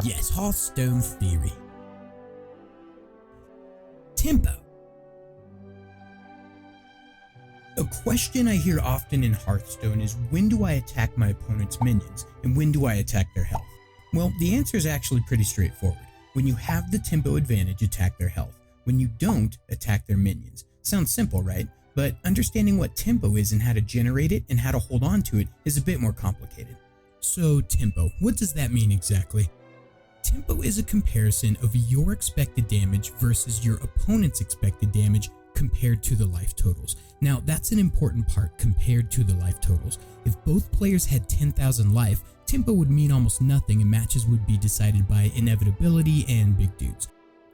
yes, Hearthstone theory. Tempo. A question I hear often in Hearthstone is, when do I attack my opponent's minions and when do I attack their health? Well, the answer is actually pretty straightforward. When you have the tempo advantage, attack their health. When you don't, attack their minions. Sounds simple, right? But understanding what tempo is and how to generate it and how to hold on to it is a bit more complicated. So tempo, what does that mean exactly? Tempo is a comparison of your expected damage versus your opponent's expected damage compared to the life totals. Now that's an important part, compared to the life totals. If both players had 10,000 life, tempo would mean almost nothing and matches would be decided by inevitability and big dudes.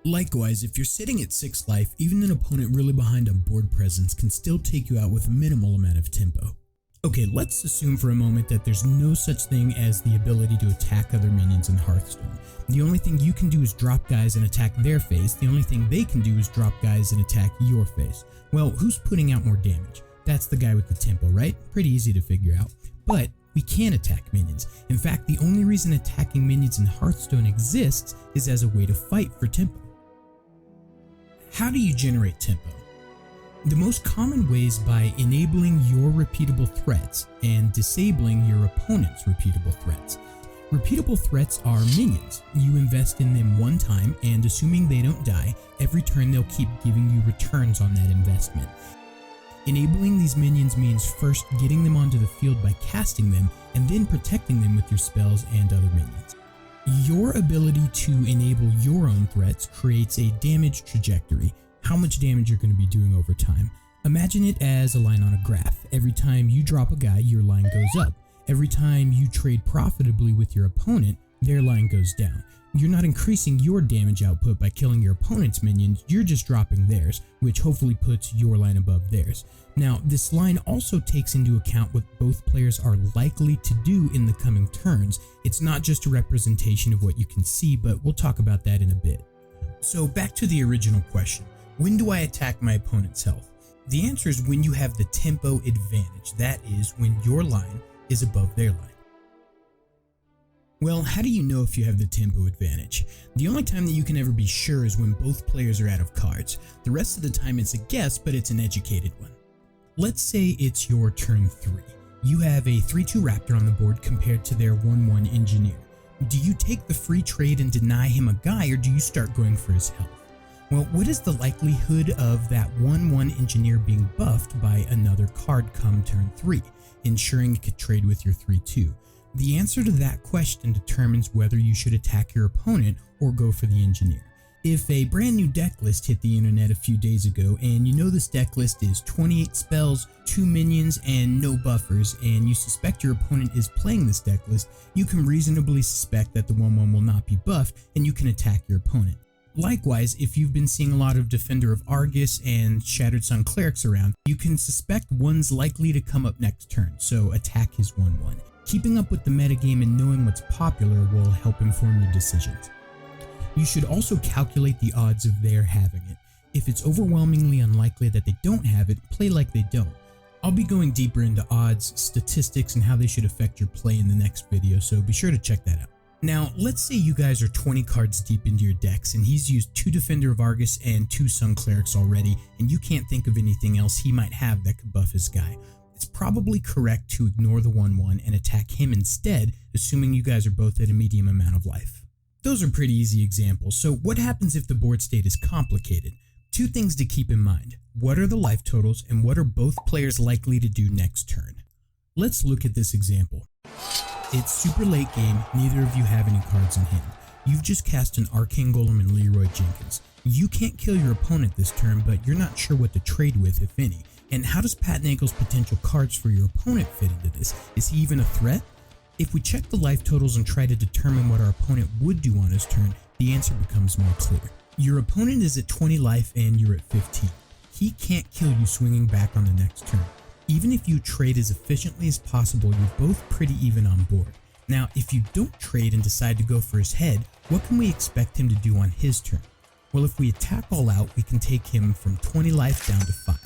Likewise, if you're sitting at 6 life, even an opponent really behind on board presence can still take you out with a minimal amount of tempo. Okay, let's assume for a moment that there's no such thing as the ability to attack other minions in Hearthstone. The only thing you can do is drop guys and attack their face. The only thing they can do is drop guys and attack your face. Well, who's putting out more damage? That's the guy with the tempo, right? Pretty easy to figure out. But we can attack minions. In fact, the only reason attacking minions in Hearthstone exists is as a way to fight for tempo. How do you generate tempo? The most common way is by enabling your repeatable threats and disabling your opponent's repeatable threats. Repeatable threats are minions. You invest in them one time, and assuming they don't die, every turn they'll keep giving you returns on that investment. Enabling these minions means first getting them onto the field by casting them, and then protecting them with your spells and other minions. Your ability to enable your own threats creates a damage trajectory, how much damage you're going to be doing over time. Imagine it as a line on a graph. Every time you drop a guy, your line goes up. Every time you trade profitably with your opponent, their line goes down. You're not increasing your damage output by killing your opponent's minions, you're just dropping theirs, which hopefully puts your line above theirs. Now, this line also takes into account what both players are likely to do in the coming turns. It's not just a representation of what you can see, but we'll talk about that in a bit. So back to the original question, when do I attack my opponent's health? The answer is when you have the tempo advantage, that is, when your line is above their line. Well, how do you know if you have the tempo advantage? The only time that you can ever be sure is when both players are out of cards. The rest of the time it's a guess, but it's an educated one. Let's say it's your turn 3. You have a 3-2 Raptor on the board compared to their 1-1 Engineer. Do you take the free trade and deny him a guy, or do you start going for his health? Well, what is the likelihood of that 1-1 Engineer being buffed by another card come turn 3, ensuring it could trade with your 3-2? The answer to that question determines whether you should attack your opponent or go for the Engineer. If a brand new deck list hit the internet a few days ago, and you know this deck list is 28 spells, 2 minions, and no buffers, and you suspect your opponent is playing this deck list, you can reasonably suspect that the 1-1 will not be buffed, and you can attack your opponent. Likewise, if you've been seeing a lot of Defender of Argus and Shattered Sun Clerics around, you can suspect one's likely to come up next turn, so attack his 1-1. Keeping up with the metagame and knowing what's popular will help inform your decisions. You should also calculate the odds of their having it. If it's overwhelmingly unlikely that they don't have it, play like they don't. I'll be going deeper into odds, statistics, and how they should affect your play in the next video, so be sure to check that out. Now, let's say you guys are 20 cards deep into your decks and he's used 2 Defender of Argus and 2 Sun Clerics already, and you can't think of anything else he might have that could buff his guy. It's probably correct to ignore the 1-1 and attack him instead, assuming you guys are both at a medium amount of life. Those are pretty easy examples, so what happens if the board state is complicated? 2 things to keep in mind. What are the life totals and what are both players likely to do next turn? Let's look at this example. It's super late game, neither of you have any cards in hand. You've just cast an Arcane Golem and Leroy Jenkins. You can't kill your opponent this turn, but you're not sure what to trade with, if any. And how does Pat Nagel's potential cards for your opponent fit into this? Is he even a threat? If we check the life totals and try to determine what our opponent would do on his turn, the answer becomes more clear. Your opponent is at 20 life and you're at 15. He can't kill you swinging back on the next turn. Even if you trade as efficiently as possible, you're both pretty even on board. Now, if you don't trade and decide to go for his head, what can we expect him to do on his turn? Well, if we attack all out, we can take him from 20 life down to 5.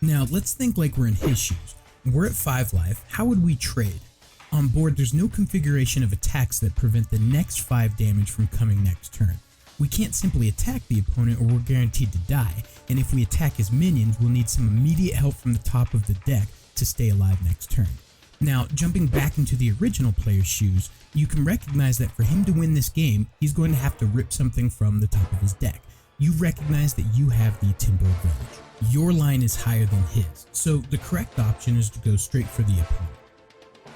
Now, let's think like we're in his shoes. We're at 5 life. How would we trade? On board, there's no configuration of attacks that prevent the next 5 damage from coming next turn. We can't simply attack the opponent or we're guaranteed to die, and if we attack his minions, we'll need some immediate help from the top of the deck to stay alive next turn. Now, jumping back into the original player's shoes, you can recognize that for him to win this game, he's going to have to rip something from the top of his deck. You recognize that you have the tempo advantage. Your line is higher than his, so the correct option is to go straight for the opponent.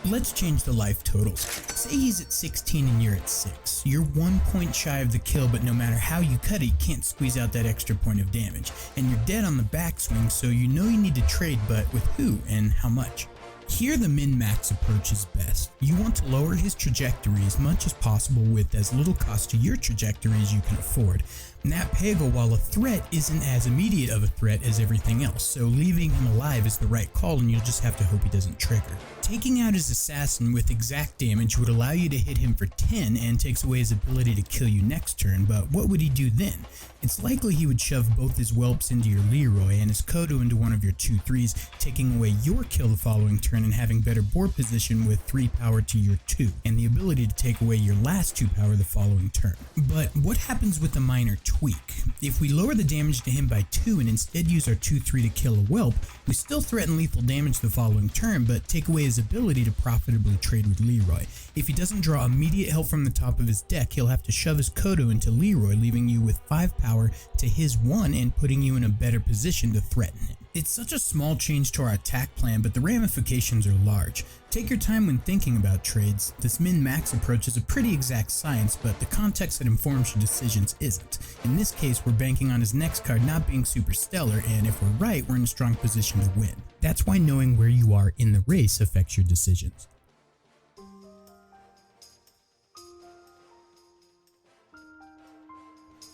Let's change the life totals. Say he's at 16 and you're at 6. You're 1 point shy of the kill, but no matter how you cut it, you can't squeeze out that extra point of damage. And you're dead on the backswing, so you know you need to trade, but with who and how much? Here the min-max approach is best. You want to lower his trajectory as much as possible with as little cost to your trajectory as you can afford. Nat Pagal, while a threat, isn't as immediate of a threat as everything else, so leaving him alive is the right call and you'll just have to hope he doesn't trigger. Taking out his assassin with exact damage would allow you to hit him for 10 and takes away his ability to kill you next turn, but what would he do then? It's likely he would shove both his whelps into your Leroy and his Kodo into one of your 2/3s, taking away your kill the following turn and having better board position with 3 power to your 2, and the ability to take away your last 2 power the following turn. But what happens with the minor tweak? If we lower the damage to him by 2 and instead use our 2/3 to kill a whelp, we still threaten lethal damage the following turn, but take away his ability to profitably trade with Leroy. If he doesn't draw immediate help from the top of his deck, he'll have to shove his Kodo into Leroy, leaving you with 5 power to his 1 and putting you in a better position to threaten him. It's such a small change to our attack plan, but the ramifications are large. Take your time when thinking about trades. This min-max approach is a pretty exact science, but the context that informs your decisions isn't. In this case, we're banking on his next card not being super stellar, and if we're right, we're in a strong position to win. That's why knowing where you are in the race affects your decisions.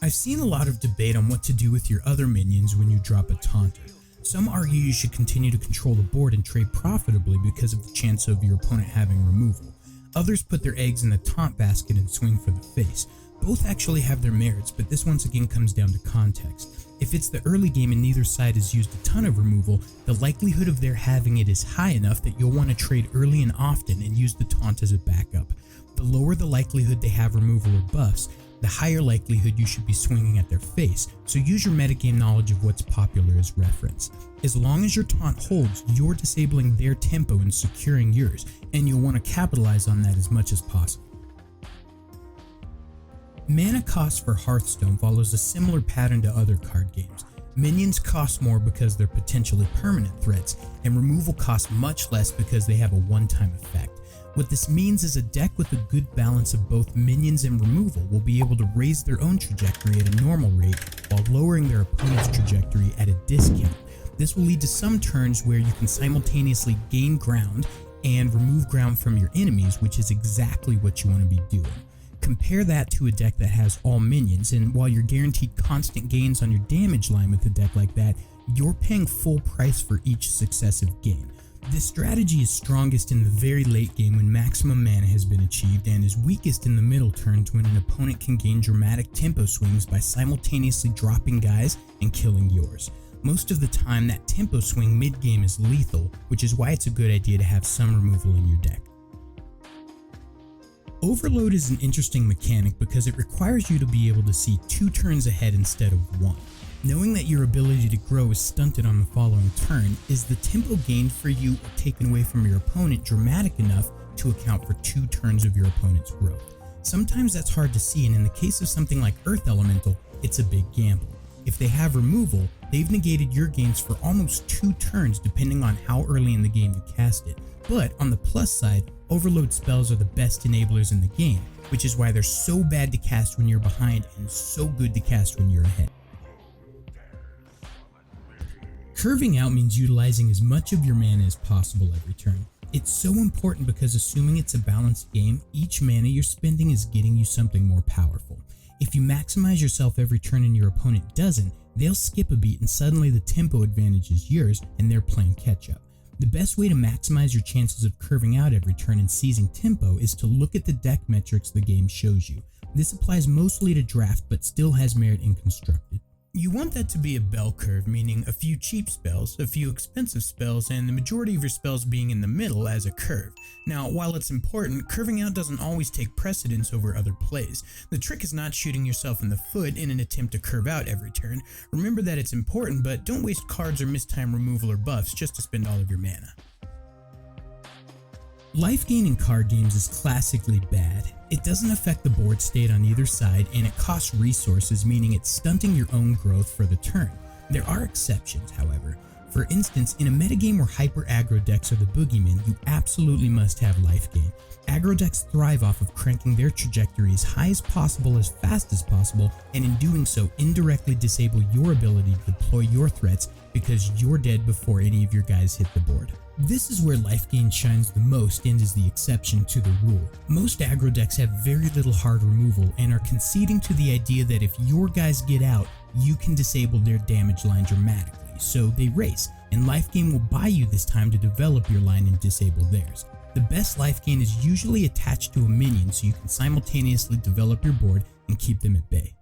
I've seen a lot of debate on what to do with your other minions when you drop a taunter. Some argue you should continue to control the board and trade profitably because of the chance of your opponent having removal. Others put their eggs in the taunt basket and swing for the face. Both actually have their merits, but this once again comes down to context. If it's the early game and neither side has used a ton of removal, the likelihood of their having it is high enough that you'll want to trade early and often and use the taunt as a backup. The lower the likelihood they have removal or buffs, the higher likelihood you should be swinging at their face, so use your metagame knowledge of what's popular as reference. As long as your taunt holds, you're disabling their tempo and securing yours, and you'll want to capitalize on that as much as possible. Mana cost for Hearthstone follows a similar pattern to other card games. Minions cost more because they're potentially permanent threats, and removal costs much less because they have a one-time effect. What this means is a deck with a good balance of both minions and removal will be able to raise their own trajectory at a normal rate while lowering their opponent's trajectory at a discount. This will lead to some turns where you can simultaneously gain ground and remove ground from your enemies, which is exactly what you want to be doing. Compare that to a deck that has all minions, and while you're guaranteed constant gains on your damage line with a deck like that, you're paying full price for each successive gain. This strategy is strongest in the very late game when maximum mana has been achieved, and is weakest in the middle turns when an opponent can gain dramatic tempo swings by simultaneously dropping guys and killing yours. Most of the time that tempo swing mid-game is lethal, which is why it's a good idea to have some removal in your deck. Overload is an interesting mechanic because it requires you to be able to see 2 turns ahead instead of 1. Knowing that your ability to grow is stunted on the following turn, is the tempo gained for you or taken away from your opponent dramatic enough to account for 2 turns of your opponent's growth? Sometimes that's hard to see, and in the case of something like Earth Elemental, it's a big gamble. If they have removal, they've negated your gains for almost 2 turns depending on how early in the game you cast it. But on the plus side, overload spells are the best enablers in the game, which is why they're so bad to cast when you're behind and so good to cast when you're ahead. Curving out means utilizing as much of your mana as possible every turn. It's so important because assuming it's a balanced game, each mana you're spending is getting you something more powerful. If you maximize yourself every turn and your opponent doesn't, they'll skip a beat and suddenly the tempo advantage is yours and they're playing catch up. The best way to maximize your chances of curving out every turn and seizing tempo is to look at the deck metrics the game shows you. This applies mostly to draft but still has merit in constructed. You want that to be a bell curve, meaning a few cheap spells, a few expensive spells, and the majority of your spells being in the middle as a curve. Now, while it's important, curving out doesn't always take precedence over other plays. The trick is not shooting yourself in the foot in an attempt to curve out every turn. Remember that it's important, but don't waste cards or miss time removal or buffs just to spend all of your mana. Life gain in card games is classically bad. It doesn't affect the board state on either side, and it costs resources, meaning it's stunting your own growth for the turn. There are exceptions, however. For instance, in a metagame where hyper aggro decks are the boogeyman, you absolutely must have life gain. Aggro decks thrive off of cranking their trajectory as high as possible as fast as possible, and in doing so indirectly disable your ability to deploy your threats because you're dead before any of your guys hit the board. This is where life gain shines the most and is the exception to the rule. Most aggro decks have very little hard removal and are conceding to the idea that if your guys get out, you can disable their damage line dramatically. So they race, and life gain will buy you this time to develop your line and disable theirs. The best life gain is usually attached to a minion so you can simultaneously develop your board and keep them at bay.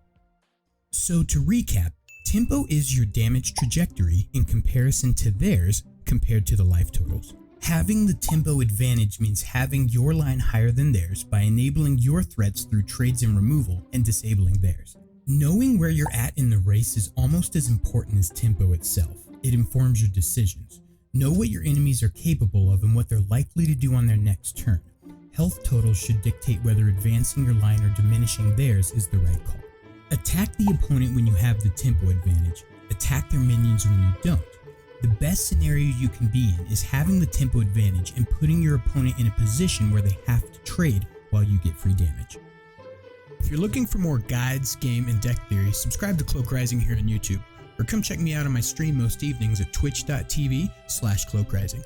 So to recap, tempo is your damage trajectory in comparison to theirs compared to the life totals. Having the tempo advantage means having your line higher than theirs by enabling your threats through trades and removal and disabling theirs. Knowing where you're at in the race is almost as important as tempo itself. It informs your decisions. Know what your enemies are capable of and what they're likely to do on their next turn. Health totals should dictate whether advancing your line or diminishing theirs is the right call. Attack the opponent when you have the tempo advantage. Attack their minions when you don't. The best scenario you can be in is having the tempo advantage and putting your opponent in a position where they have to trade while you get free damage. If you're looking for more guides, game, and deck theory, subscribe to Cloak Rising here on YouTube, or come check me out on my stream most evenings at twitch.tv/cloakrising.